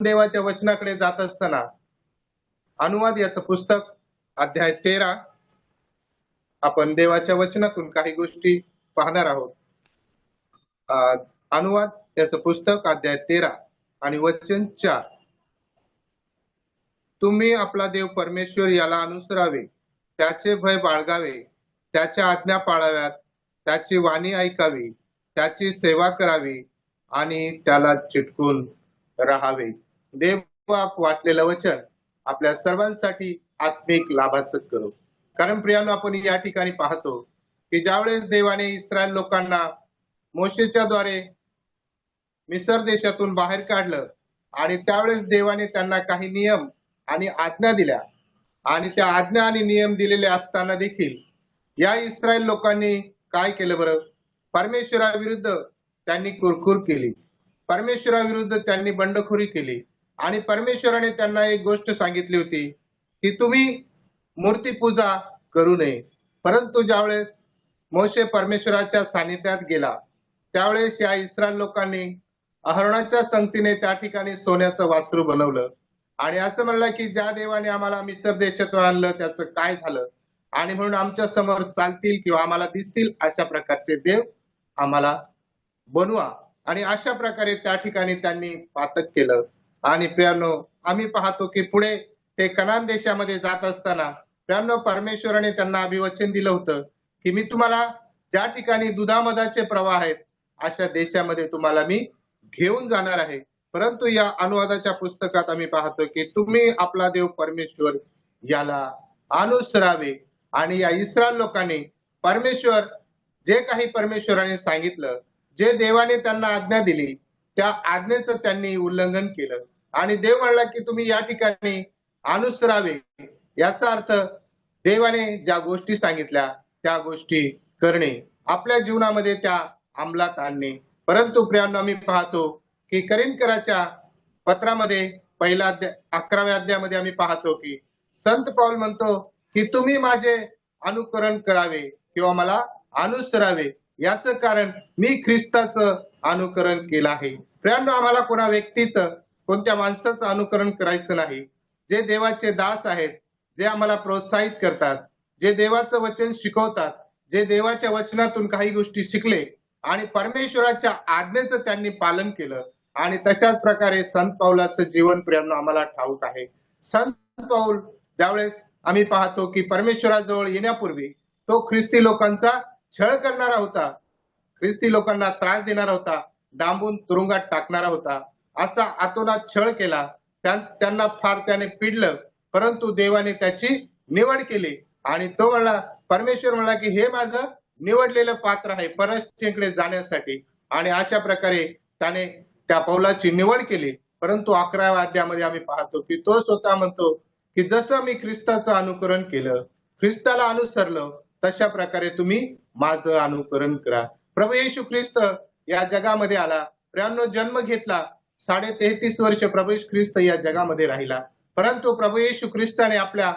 देवाच्या वचनाकडे जात असताना अनुवाद याचं पुस्तक अध्याय 13 आपण देवाच्या वचनातून काही गोष्टी पाहणार आहोत। अनुवाद याचं पुस्तक अध्याय 13 आणि वचन 4। तुम्ही आपला देव परमेश्वर याला अनुसरावे, त्याचे भय बाळगावे, त्याच्या आज्ञा पाळाव्यात, त्याची वाणी ऐकावी, त्याची सेवा करावी आणि त्याला चिटकून राहावे। देव वाचलेलं वचन आपल्या सर्वांसाठी आत्मिक लाभाचं करो। कारण प्रियानो, आपण या ठिकाणी पाहतो की ज्यावेळेस देवाने इस्रायल लोकांना मोशेच्या द्वारे मिस्र देशातून बाहेर काढलं आणि त्यावेळेस देवाने त्यांना काही नियम आणि आज्ञा दिल्या आणि त्या आज्ञा आणि नियम दिलेले असताना देखील या इस्रायल लोकांनी काय केलं बरं? परमेश्वराविरुद्ध त्यांनी कुरकुर केली, परमेश्वराविरुद्ध त्यांनी बंडखोरी केली आणि परमेश्वराने त्यांना एक गोष्ट सांगितली होती की तुम्ही मूर्ती पूजा करू नये। परंतु ज्यावेळेस मोशे परमेश्वराच्या सानिध्यात गेला त्यावेळेस या इस्रायल लोकांनी अहरोनाच्या संगतीने त्या ठिकाणी सोन्याचं वासरू बनवलं आणि असं म्हणलं की ज्या देवाने आम्हाला मिस्र देशातून आणलं त्याचं काय झालं, आणि म्हणून आमच्या समोर चालतील किंवा आम्हाला दिसतील अशा प्रकारचे देव आम्हाला बनवा। आणि अशा प्रकारे त्या ठिकाणी त्यांनी पातक केलं। आणि प्रियानो, आम्ही पाहतो की पुढे ते कनान देशामध्ये जात असताना प्रियानो, परमेश्वराने त्यांना अभिवचन दिलं होतं की मी तुम्हाला ज्या ठिकाणी दुधामधाचे प्रवाह आहेत अशा देशामध्ये तुम्हाला मी घेऊन जाणार आहे। परंतु या अनुवादाच्या पुस्तकात आम्ही पाहतो की तुम्ही आपला देव परमेश्वर याला अनुसरावे। आणि या इस्रायल लोकांनी परमेश्वर जे काही परमेश्वराने सांगितलं, जे देवाने त्यांना आज्ञा दिली, त्या आज्ञेचं त्यांनी उल्लंघन केलं आणि देव म्हणला की तुम्ही या ठिकाणी अनुसरावे। याचा अर्थ देवाने ज्या गोष्टी सांगितल्या त्या गोष्टी करणे, आपल्या जीवनामध्ये त्या अंमलात आणणे। परंतु प्रियांनो, आम्ही पाहतो की करिंथकराच्या पत्रामध्ये पहिल्या 11व्या अध्यायामध्ये आम्ही पाहतो की संत पाऊल म्हणतो की तुम्ही माझे अनुकरण करावे किंवा मला अनुसरावे, याचं कारण मी ख्रिस्ताचं अनुकरण केलं आहे। प्रियांनो, आम्हाला कोणा व्यक्तीचं, कोणत्या माणसाचं अनुकरण करायचं नाही। जे देवाचे दास आहेत, जे आम्हाला प्रोत्साहित करतात, जे देवाचं वचन शिकवतात, जे देवाच्या वचनातून काही गोष्टी शिकले आणि परमेश्वराच्या आज्ञेचं त्यांनी पालन केलं, आणि तशाच प्रकारे संत पाऊलाचं जीवन प्रियांनो आम्हाला ठाऊक आहे। संत पाऊल ज्यावेळेस आम्ही पाहतो की परमेश्वराजवळ येण्यापूर्वी तो ख्रिस्ती लोकांचा छळ करणारा होता, ख्रिस्ती लोकांना त्रास देणारा होता, डांबून तुरुंगात टाकणारा होता, असा आतोनात छळ केला, त्यांना फार त्याने पिडलं। परंतु देवाने त्याची निवड केली आणि तो म्हणला, परमेश्वर म्हणला की हे माझं निवडलेलं पात्र आहे परमेश्वराकडे जाण्यासाठी। आणि अशा प्रकारे त्याने त्या पौलाची निवड केली। परंतु 11व्या अध्यायामध्ये आम्ही पाहतो की तो स्वतः म्हणतो की जसं मी ख्रिस्ताचं अनुकरण केलं, ख्रिस्ताला अनुसरलं, तशा प्रकारे तुम्ही माझं अनुकरण करा। प्रभू येशू ख्रिस्त या जगामध्ये आला, प्रियांनो जन्म घेतला, 33.5 वर्ष प्रभू येशू ख्रिस्त या जगामध्ये राहिला। परंतु प्रभू येशू ख्रिस्ताने आपल्या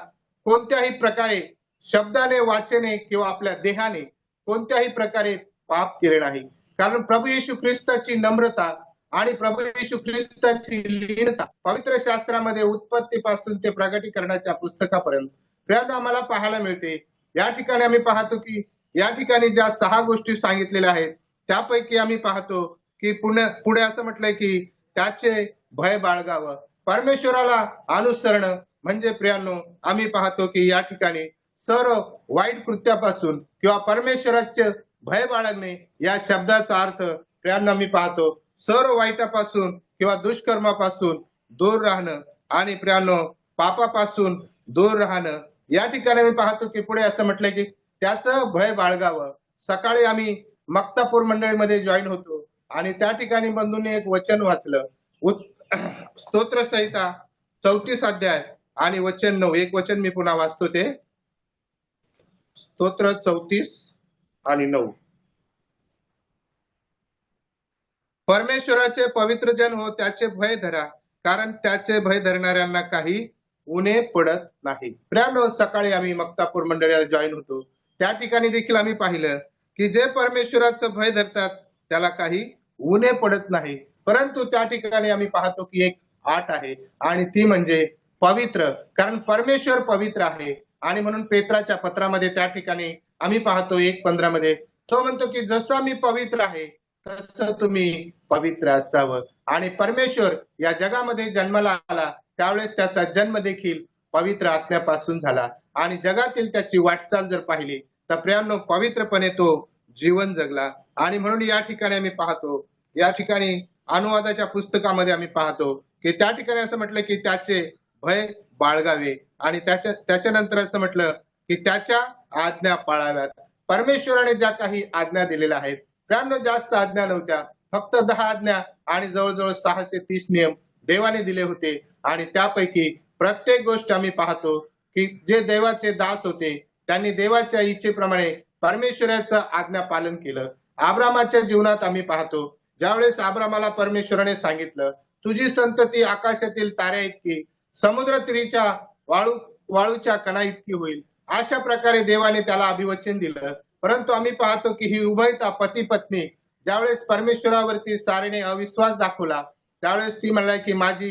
कोणत्याही प्रकारे शब्दाने, वाचने किंवा आपल्या देहाने कोणत्याही प्रकारे पाप केले नाही। कारण प्रभू येशू ख्रिस्ताची नम्रता आणि प्रभू येशू ख्रिस्ताची लीनता पवित्र शास्त्रामध्ये उत्पत्तीपासून ते प्रगटीकरणाच्या पुस्तकापर्यंत प्रियांनो आम्हाला पाहायला मिळते। या ठिकाणी आम्ही पाहतो की या ठिकाणी ज्या 6 गोष्टी सांगितलेल्या आहेत त्यापैकी आम्ही पाहतो की पुढे असं म्हटलंय की त्याचे भय बाळगावं, परमेश्वराला अनुसरणं म्हणजे प्रियांनो आम्ही पाहतो की या ठिकाणी सर्व वाईट कृत्यापासून किंवा परमेश्वराचे भय बाळगणे या शब्दाचा अर्थ प्रियांनो आम्ही पाहतो सर्व वाईटापासून किंवा दुष्कर्मापासून दूर राहणं आणि प्रियांनो पापापासून दूर राहणं। या ठिकाणी आम्ही पाहतो की पुढे असं म्हटलंय की त्याचं भय बाळगावं। सकाळी आम्ही मक्तापूर मंडळीमध्ये जॉईन होतो आणि त्या ठिकाणी बंधूंनी एक वचन वाचलं, स्तोत्र संहिता 34 अध्याय आणि वचन 9। एक वचन मी पुन्हा वाचतो, ते स्तोत्र 34 आणि 9। परमेश्वराचे पवित्र जन हो, त्याचे भय धरा, कारण त्याचे भय धरणाऱ्यांना काही उणे पडत नाही। प्रियांनो, सकाळी आम्ही मक्तापूर मंडळीला जॉईन होतो, त्या ठिकाणी देखील आम्ही पाहिलं की जे परमेश्वराचं भय धरतात त्याला काही उणे पडत नाही। परंतु त्या ठिकाणी आम्ही पाहतो की एक 8 आहे आणि ती म्हणजे पवित्र, कारण परमेश्वर पवित्र आहे. आणि म्हणून पेत्राच्या पत्रामध्ये त्या ठिकाणी आम्ही पाहतो 1:15 मध्ये तो म्हणतो की जसा मी पवित्र आहे तसं तुम्ही पवित्र असावं. आणि परमेश्वर या जगामध्ये जन्माला आला त्यावेळेस त्याचा जन्म देखील पवित्र आत्म्यापासून झाला आणि जगातील त्याची वाटचाल जर पाहिली तर प्रियांनो पवित्रपणे तो जीवन जगला. आणि म्हणून या ठिकाणी आम्ही पाहतो, या ठिकाणी अनुवादाच्या पुस्तकामध्ये आम्ही पाहतो की त्या ठिकाणी असं म्हटलं की त्याचे भय बाळगावे आणि त्याच्यानंतर असं म्हटलं की त्याच्या आज्ञा पाळाव्यात. परमेश्वराने ज्या काही आज्ञा दिलेल्या आहेत, प्रियांनो जास्त आज्ञा नव्हत्या, फक्त 10 आज्ञा आणि जवळजवळ 630 नियम देवाने दिले होते. आणि त्यापैकी प्रत्येक गोष्ट आम्ही पाहतो की जे देवाचे दास होते त्यांनी देवाच्या इच्छेप्रमाणे परमेश्वराचं आज्ञा पालन केलं. अब्रामाच्या जीवनात आम्ही पाहतो, ज्यावेळेस अब्रामाला परमेश्वराने सांगितलं तुझी संतती आकाशातील ताऱ्या इतकी, समुद्र तीरीच्या वाळूच्या कणा इतकी होईल, अशा प्रकारे देवाने त्याला अभिवचन दिलं. परंतु आम्ही पाहतो की ही उभयता पती पत्नी ज्यावेळेस परमेश्वरावरती सारेने अविश्वास दाखवला त्यावेळेस ती म्हणला की माझी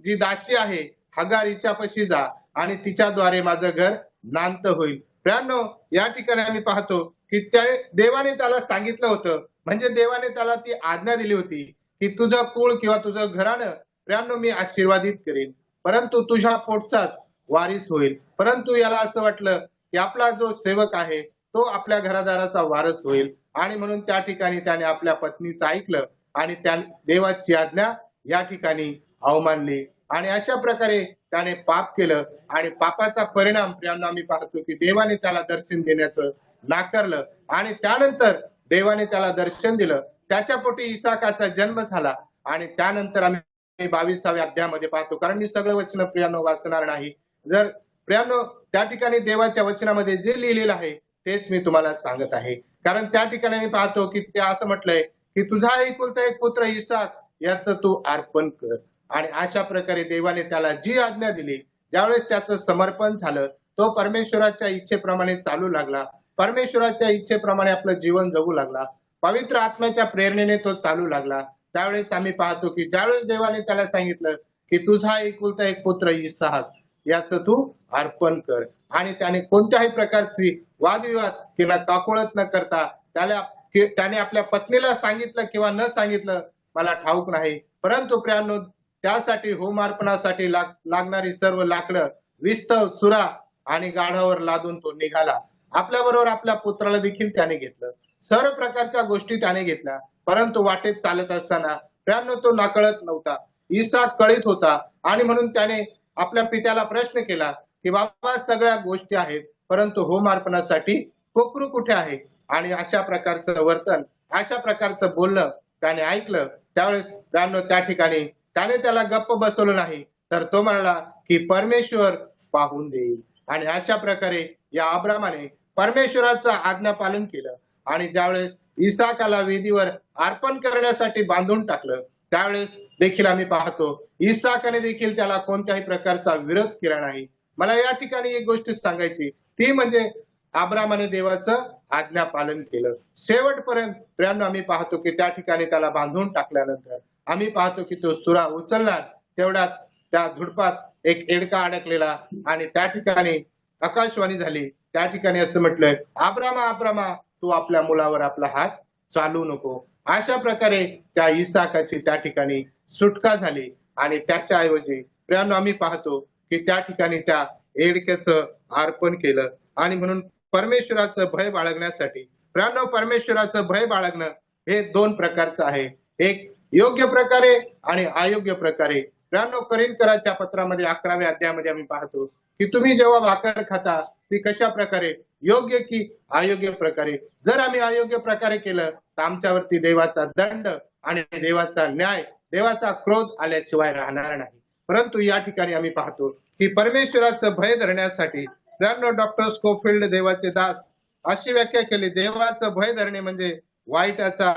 जी दासी आहे हगार हिच्यापाशी जा आणि तिच्याद्वारे माझं घर नांत होईल. प्रियांनो या ठिकाणी आम्ही पाहतो की त्या देवाने त्याला सांगितलं होतं, म्हणजे देवाने त्याला ती आज्ञा दिली होती की तुझं कुळ किंवा तुझं घराणं प्रियांनो मी आशीर्वादित करेन, परंतु तुझ्या पोटचाच वारीस होईल. परंतु याला असं वाटलं की आपला जो सेवक आहे तो आपल्या घरादाराचा वारस होईल आणि म्हणून त्या ठिकाणी त्याने आपल्या पत्नीचं ऐकलं आणि त्या देवाची आज्ञा या ठिकाणी अवमानली आणि अशा प्रकारे त्याने पाप केलं. आणि पापाचा परिणाम प्रियांनो आम्ही पाहतो की देवाने त्याला दर्शन देण्याचं नाकारलं आणि त्यानंतर देवाने त्याला दर्शन दिलं, त्याच्या पोटी इसाकाचा जन्म झाला. आणि त्यानंतर आम्ही 22व्या अध्यायामध्ये पाहतो, कारण मी सगळं वचन प्रियांनो वाचणार नाही. जर प्रियांनो त्या ठिकाणी देवाच्या वचनामध्ये जे लिहिलेलं आहे तेच मी तुम्हाला सांगत आहे, कारण त्या ठिकाणी मी पाहतो की ते असं म्हटलंय की तुझा एकुलता एक पुत्र इसाक याचं तू अर्पण कर. आणि अशा प्रकारे देवाने त्याला जी आज्ञा दिली, ज्यावेळेस त्याचं समर्पण झालं तो परमेश्वराच्या इच्छेप्रमाणे चालू लागला, परमेश्वराच्या इच्छेप्रमाणे आपलं जीवन जगू लागला, पवित्र आत्म्याच्या प्रेरणेने तो चालू लागला. त्यावेळेस आम्ही पाहतो की ज्यावेळेस देवाने त्याला सांगितलं की तुझा एकुलता एक पुत्र इसाक याचं तू अर्पण कर आणि त्याने कोणत्याही प्रकारची वादविवाद किंवा काकुळत न करता त्याने आपल्या पत्नीला सांगितलं किंवा न सांगितलं मला ठाऊक नाही, परंतु प्रियांनो त्यासाठी होम अर्पणासाठी लागणारी सर्व लाकडं विस्तव सुरा आणि गाढावर लादून तो निघाला. आपल्या बरोबर आपल्या पुत्राला देखील त्याने घेतलं, सर्व प्रकारच्या गोष्टी त्याने घेतल्या. परंतु वाटेत चालत असताना प्रियांनो तो नाकळत नव्हता, इसाक कळीत होता आणि म्हणून त्याने आपल्या पित्याला प्रश्न केला की बाबा सगळ्या गोष्टी आहेत परंतु होम अर्पणासाठी कोकरू कुठे आहे. आणि अशा प्रकारचं वर्तन, अशा प्रकारचं बोलणं त्याने ऐकलं. त्यावेळेस प्रियांनो त्या ठिकाणी त्याने त्याला गप्प बसवलं नाही, तर तो म्हणाला की परमेश्वर पाहून देईल. आणि अशा प्रकारे या अब्रामाने परमेश्वराचं आज्ञा पालन केलं आणि ज्यावेळेस इसाकाला वेदीवर अर्पण करण्यासाठी बांधून टाकलं त्यावेळेस देखील आम्ही पाहतो इसाकाने देखील त्याला कोणत्याही प्रकारचा विरोध केला नाही. मला या ठिकाणी एक गोष्ट सांगायची, ती म्हणजे अब्रामाने देवाचं आज्ञा पालन केलं शेवटपर्यंत. प्रियांनो आम्ही पाहतो की त्या ठिकाणी त्याला बांधून टाकल्यानंतर आम्ही पाहतो की तो सुरा उचलला, तेवढ्यात त्या झुडपात एक एडका अडकलेला आणि त्या ठिकाणी आकाशवाणी झाली. त्या ठिकाणी असं म्हटलंय, अब्रामा अब्रामा तू आपल्या मुलावर आपला हात चालू नको. अशा प्रकारे त्या इसाकाची त्या ठिकाणी सुटका झाली आणि त्याच्या ऐवजी प्रियांनो आम्ही पाहतो की त्या ठिकाणी त्या एडक्याचं अर्पण केलं. आणि म्हणून परमेश्वराचं भय बाळगण्यासाठी प्रियांनो परमेश्वराचं भय बाळगणं हे 2 प्रकारचं आहे, एक योग्य प्रकारे आणि अयोग्य प्रकारे. प्रियांनो करिंथकराच्या पत्रामध्ये 11व्या अध्यायामध्ये आम्ही पाहतो की तुम्ही जेव्हा भाकर खाता ती कशा प्रकारे, योग्य की अयोग्य प्रकारे. जर आम्ही अयोग्य प्रकारे केलं तर आमच्यावरती देवाचा दंड आणि देवाचा न्याय, देवाचा क्रोध आल्याशिवाय राहणार नाही. परंतु या ठिकाणी आम्ही पाहतो की परमेश्वराचं भय धरण्यासाठी प्रियांनो डॉक्टर स्कोफिल्ड देवाचे दास अशी व्याख्या केली, देवाचं भय धरणे म्हणजे वाईटाचा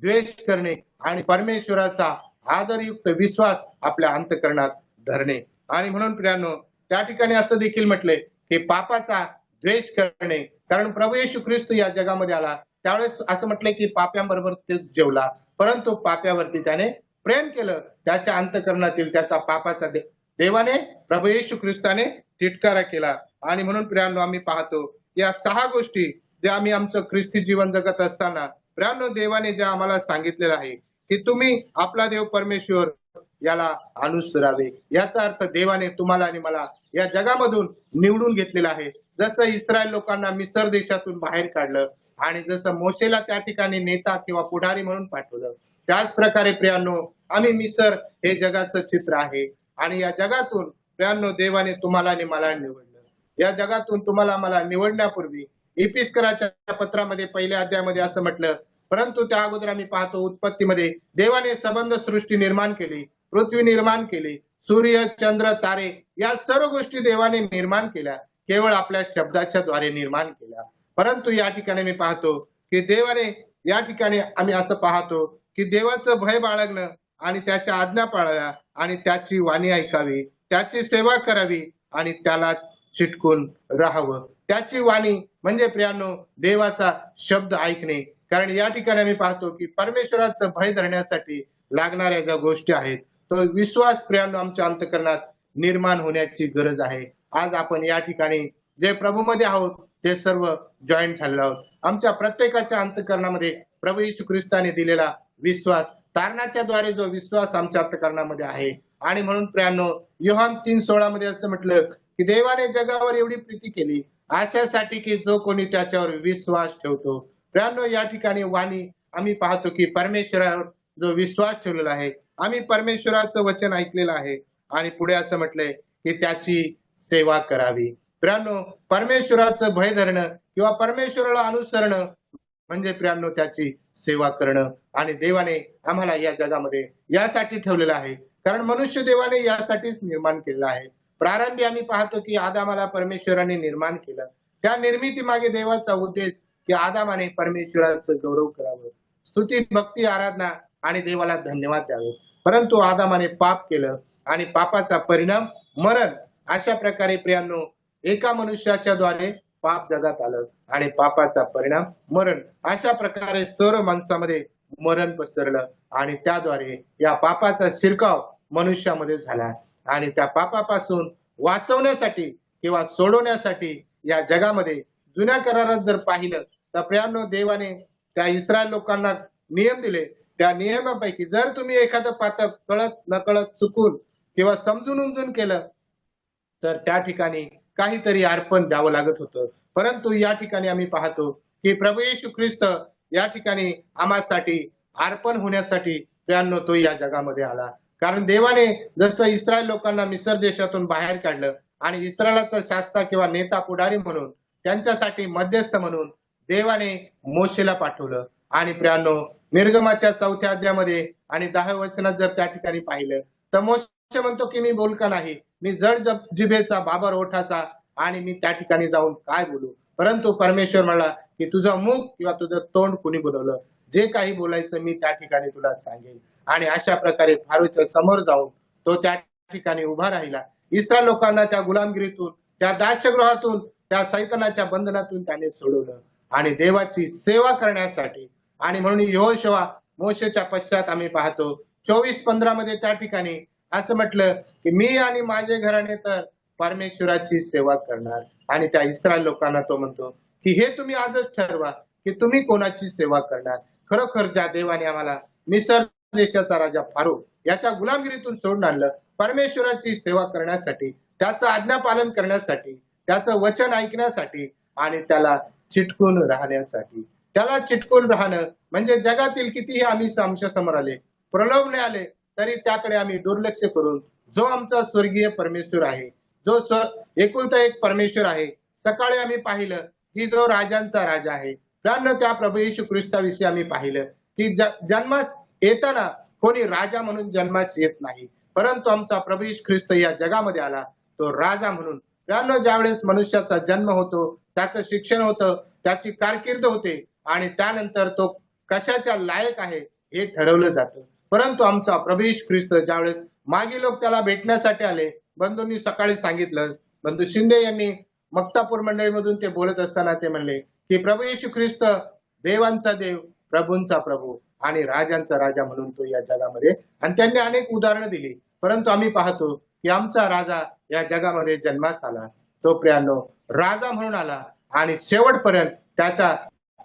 द्वेष करणे आणि परमेश्वराचा आदरयुक्त विश्वास आपल्या अंतःकरणात धरणे. आणि म्हणून प्रियांनो त्या ठिकाणी असं देखील म्हटले की पापाचा द्वेष करणे, कारण प्रभू येशू ख्रिस्त या जगामध्ये आला त्यावेळेस असं म्हटलंय की पाप्यांबरोबर ते जेवला, परंतु पाप्यावरती त्याने प्रेम केलं, त्याच्या अंतःकरणातील त्याचा पापाचा देवाने प्रभू येशू ख्रिस्ताने तिटकारा केला. आणि म्हणून प्रियांनो आम्ही पाहतो या 6 गोष्टी ज्या आम्ही आमचं ख्रिस्ती जीवन जगत असताना प्रियांनो देवाने ज्या आम्हाला सांगितलेलं आहे की तुम्ही आपला देव परमेश्वर याला अनुसरावे. याचा अर्थ देवाने तुम्हाला आणि मला या जगामधून निवडून घेतलेलं आहे. जसं इस्रायल लोकांना मिसर देशातून बाहेर काढलं आणि जसं मोशेला त्या ठिकाणी नेता किंवा पुढारी म्हणून पाठवलं, त्याच प्रकारे प्रियांनो आम्ही मिसर हे जगाचं चित्र आहे आणि या जगातून प्रियांनो देवाने तुम्हाला आणि मला निवडलं. या जगातून तुम्हाला मला निवडण्यापूर्वी इपिस्कराच्या पत्रामध्ये पहिल्या अध्यायामध्ये असं म्हटलं, परंतु त्या अगोदर आम्ही पाहतो उत्पत्तीमध्ये देवाने सबंध सृष्टी निर्माण केली, पृथ्वी निर्माण केली, सूर्य चंद्र तारे या सर्व गोष्टी देवाने निर्माण केल्या, केवळ आपल्या शब्दाच्या द्वारे निर्माण केल्या. परंतु या ठिकाणी मी पाहतो की देवाने या ठिकाणी आम्ही असं पाहतो की देवाचं भय बाळगणं आणि त्याच्या आज्ञा पाळाव्या आणि त्याची वाणी ऐकावी, त्याची सेवा करावी आणि त्याला चिटकून राहावं. त्याची वाणी म्हणजे प्रियांनो देवाचा शब्द ऐकणे. कारण या ठिकाणी आम्ही पाहतो की परमेश्वराचं भय धरण्यासाठी लागणाऱ्या ज्या गोष्टी आहेत तो विश्वास प्रियांनो आमच्या अंतःकरणात निर्माण होण्याची गरज आहे. आज आपण या ठिकाणी जे प्रभूमध्ये आहोत ते सर्व जॉईन झालेलो आहोत. आमच्या प्रत्येकाच्या अंतःकरणामध्ये प्रभू येशू ख्रिस्ताने दिलेला विश्वास तारणाच्या द्वारे जो विश्वास आमच्या अंतःकरणामध्ये आहे. आणि म्हणून प्रियांनो योहान 3:16 मध्ये असं म्हटलं की देवाने जगावर एवढी प्रीती केली अशासाठी की जो कोणी त्याच्यावर विश्वास ठेवतो. प्रियांनो या ठिकाणी वाणी आम्ही पाहतो की परमेश्वरावर जो विश्वास ठेवलेला आहे, आम्ही परमेश्वराचं वचन ऐकलेलं आहे आणि पुढे असं म्हटलंय की त्याची सेवा करावी. प्रियांनो परमेश्वराचं भय धरणं किंवा परमेश्वराला अनुसरणं म्हणजे प्रियांनो त्याची सेवा करणं. आणि देवाने आम्हाला या जगामध्ये यासाठी ठेवलेलं आहे, कारण मनुष्य देवाने यासाठीच निर्माण केलेला आहे. प्रारंभी आम्ही पाहतो की आदामाला परमेश्वराने निर्माण केलं. त्या निर्मिती मागे देवाचा उद्देश की आदामाने परमेश्वराचं गौरव करावं, स्तुती भक्ती आराधना आणि देवाला धन्यवाद द्यावे. परंतु आदामाने पाप केलं आणि पापाचा परिणाम मरण. अशा प्रकारे प्रियांनो एका मनुष्याच्या द्वारे पाप जगात आलं आणि पापाचा परिणाम मरण. अशा प्रकारे सर्व माणसामध्ये मरण पसरलं आणि त्याद्वारे या पापाचा शिरकाव मनुष्यामध्ये झाला. आणि त्या पापापासून वाचवण्यासाठी किंवा सोडवण्यासाठी या जगामध्ये जुन्या करारात जर पाहिलं तर प्रियांनो देवाने त्या इस्रायल लोकांना नियम दिले. त्या नियमापैकी जर तुम्ही एखादं पातक कळत नकळत चुकून किंवा समजून उमजून केलं तर त्या ठिकाणी काहीतरी अर्पण द्यावं लागत होतं. परंतु या ठिकाणी आम्ही पाहतो की प्रभू येशू ख्रिस्त या ठिकाणी आम्हासाठी अर्पण होण्यासाठी प्रियांनो तो या जगामध्ये आला. कारण देवाने जसं इस्रायल लोकांना मिसर देशातून बाहेर काढलं आणि इस्रायलाचा शास्ता किंवा नेता पुढारी म्हणून त्यांच्यासाठी मध्यस्थ म्हणून देवाने मोशेला पाठवलं. आणि प्रियांनो निर्गमाच्या 4थ्या अध्यायामध्ये आणि 10व्या वचनात जर त्या ठिकाणी पाहिलं तर मोशे म्हणतो की मी बोलका नाही, मी जड जिभेचा बाबर ओठाचा आणि मी त्या ठिकाणी जाऊन काय बोलू. परंतु परमेश्वर म्हणला की तुझं मुख किंवा तुझं तोंड कुणी बनवलं, जे काही बोलायचं मी त्या ठिकाणी तुला सांगेन. आणि अशा प्रकारे फारोच्या समोर जाऊन तो त्या ठिकाणी उभा राहिला. इस्रायल लोकांना त्या गुलामगिरीतून, त्या दास्यगृहातून, त्या सैतानाच्या बंधनातून त्याने सोडवलं आणि देवाची सेवा करण्यासाठी. आणि म्हणून यहोशुआ मोशेच्या पश्चात आम्ही पाहतो 24:15 मध्ये त्या ठिकाणी असं म्हटलं की मी आणि माझे घराणे तर परमेश्वराची सेवा करणार. आणि त्या इस्रायल लोकांना तो म्हणतो की हे तुम्ही आजच ठरवा की तुम्ही कोणाची सेवा करणार. खरोखर ज्या देवाने आम्हाला मिसर देशाचा राजा फारो याच्या गुलामगिरीतून सोडून आणलं परमेश्वराची सेवा करण्यासाठी, त्याचं आज्ञा पालन करण्यासाठी, त्याचं वचन ऐकण्यासाठी आणि त्याला चिटकून राहण्यासाठी. त्याला चिटकून राहणं म्हणजे जगातील कितीही आम्ही आमच्या समोर आले, प्रलोभने आले तरी त्याकडे आम्ही दुर्लक्ष करून जो आमचा स्वर्गीय परमेश्वर आहे, जो एकुलता एक परमेश्वर आहे, सकाळी आम्ही पाहिलं की जो राजांचा राजा आहे. त्यानं त्या प्रभू येशू ख्रिस्ताविषयी आम्ही पाहिलं की जन्मास येताना कोणी राजा म्हणून जन्मास येत नाही, परंतु आमचा प्रभू येशू ख्रिस्त या जगामध्ये आला तो राजा म्हणून. त्यानं ज्यावेळेस मनुष्याचा जन्म होतो, त्याचं शिक्षण होतं, त्याची कारकीर्द होते आणि त्यानंतर तो कशाच्या लायक आहे हे ठरवलं जातं. परंतु आमचा प्रभू येशू ख्रिस्त ज्यावेळेस मागे लोक त्याला भेटण्यासाठी आले, बंधूंनी सकाळी सांगितलं, बंधू शिंदे यांनी मक्तापूर मंडळीमधून ते बोलत असताना ते म्हणले की प्रभू येशू ख्रिस्त देवांचा देव, प्रभूंचा प्रभू आणि राजांचा राजा म्हणून तो या जगामध्ये, आणि त्यांनी अनेक उदाहरणं दिली, परंतु आम्ही पाहतो की आमचा राजा या जगामध्ये जन्मास आला, तो प्रियांनो राजा म्हणून आला, आणि शेवटपर्यंत त्याचा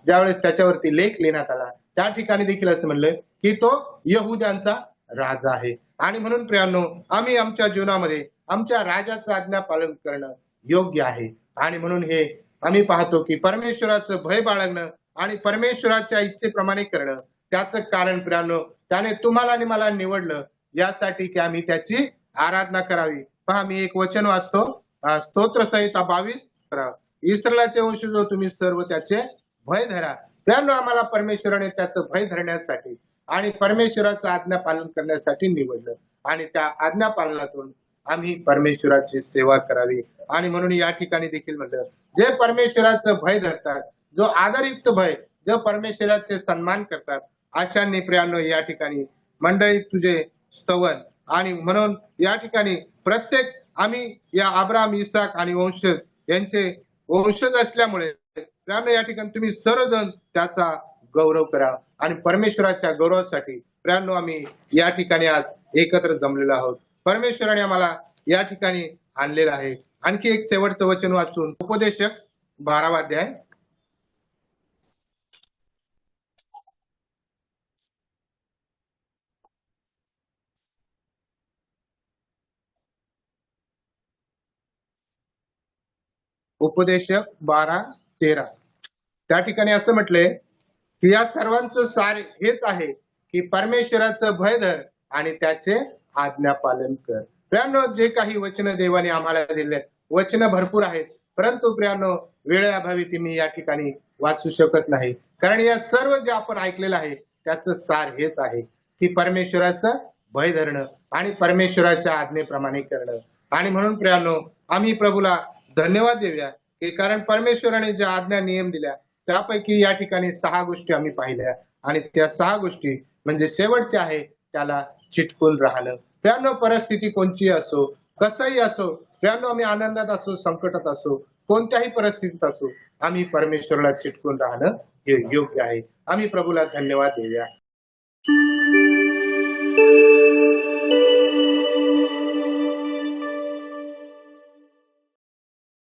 ज्यावेळेस त्याच्यावरती लेख लिहिण्यात आला त्या ठिकाणी देखील असं म्हणलं की तो यहुद्यांचा राजा आहे. आणि म्हणून प्रियांनो आम्ही आमच्या जीवनामध्ये आमच्या राजाचं आज्ञा पालन करणं योग्य आहे. आणि म्हणून हे आम्ही पाहतो की परमेश्वराचं भय बाळगणं आणि परमेश्वराच्या इच्छेप्रमाणे करणं, त्याचं कारण प्रियांनो त्याने तुम्हाला आणि मला निवडलं यासाठी की आम्ही त्याची आराधना करावी. पहा, मी एक वचन वाचतो, स्तोत्रसंहिता 22, इस्रायलाचे वंशज तुम्ही सर्व त्याचे भय धरा. प्रियांनो आम्हाला परमेश्वराने त्याचं भय धरण्यासाठी आणि परमेश्वराचं आज्ञा पालन करण्यासाठी निवडलं, आणि त्या आज्ञा पालनातून आम्ही परमेश्वराची सेवा करावी. आणि म्हणून या ठिकाणी देखील म्हणलं, जे परमेश्वराचं भय धरतात, जो आदरयुक्त भय, जो परमेश्वराचे सन्मान करतात, अशांनी प्रियांनो या ठिकाणी मंडळी तुझे स्तवन. आणि म्हणून या ठिकाणी प्रत्येक आम्ही या अब्राहम, इसाक आणि वंशज यांचे वंशज असल्यामुळे प्रियांनो या ठिकाणी तुम्ही सर्वजण त्याचा गौरव करा. आणि परमेश्वराच्या गौरवासाठी प्रियांनो आम्ही या ठिकाणी आज एकत्र जमलेलो आहोत. परमेश्वराने आम्हाला या ठिकाणी आणलेलं आहे. आणखी एक शेवटचं वचन वाचून उपदेशक 12वा अध्याय. उपदेशक 12:13 त्या ठिकाणी असं म्हटलंय की या सर्वांचं सार हेच आहे की परमेश्वराचं भय धर आणि त्याचे आज्ञा पालन कर. प्रियांनो जे काही वचन देवाने आम्हाला दिले, वचन भरपूर आहेत, परंतु प्रियांनो वेळेअभावी ती मी या ठिकाणी वाचू शकत नाही, कारण या सर्व जे आपण ऐकलेलं आहे त्याचं सार हेच आहे की परमेश्वराचं भय धरणं आणि परमेश्वराच्या आज्ञेप्रमाणे करणं. आणि म्हणून प्रियांनो आम्ही प्रभूला धन्यवाद देऊया की कारण परमेश्वराने ज्या आज्ञा नियम दिल्या त्यापैकी या ठिकाणी 6 गोष्टी आम्ही पाहिल्या, आणि त्या 6 गोष्टी म्हणजे शेवटच्या आहे त्याला चिटकून राहणं. प्रियांनो परिस्थिती कोणची असो, कसंही असो, प्रियांनो आम्ही आनंदात असो, संकटात असो, कोणत्याही परिस्थितीत असो, आम्ही परमेश्वराला चिटकून राहणं हे योग्य आहे. आम्ही प्रभूला धन्यवाद देऊया.